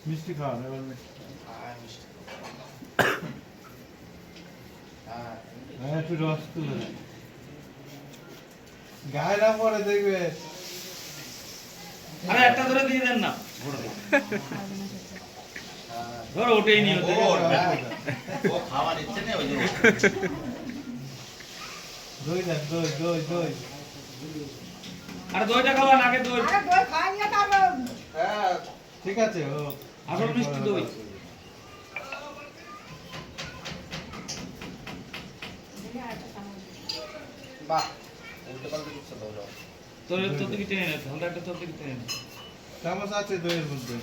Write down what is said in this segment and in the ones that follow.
মিষ্টি খাওয়ান এবার মিষ্টি হ্যাঁ একটু রস তুলে দেন। গায়ে না পরে দেখবে আরে একটা ধরে দিয়ে দেন না ধরো ওটাই নিও ও খাওয়ার ইচ্ছে নেই ওই জন্য দই দেন দই দই দই আরে দইটা খাওয়ান আগে দই আরে দই খাই নিয়ে তারপর হ্যাঁ ঠিক আছে ও আসল মিষ্টি দই বাহ উল্টো পাল্টে দিচ্ছে তো ওরা তোর তোর দিকে টেনে নে হলদা একটা তোর দিকে টেনে নে চামচ আছে দইয়ের মধ্যে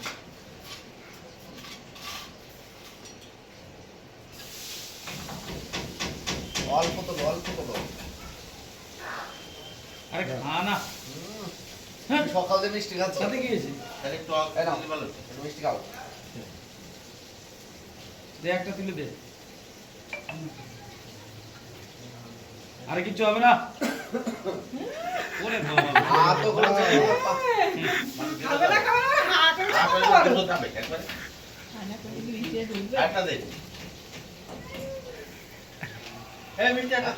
অল্প তো অল্প তো আরে খা না সকাল থেকে মিষ্টি খাচ্ছ সাথে কি হয়েছে তাহলে একটু অল্প ভালো একটু মিষ্টি খাও দে একটা তুলে দে আরে কিছু হবে না ওরে বাবা হাত তো করে খাবে না হাত দুটো খাবে একবারে একটা দে এই মিষ্টি একটা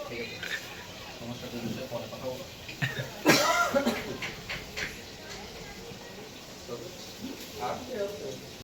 ঠিক আছে সমস্যা তো পরে কথা বলবো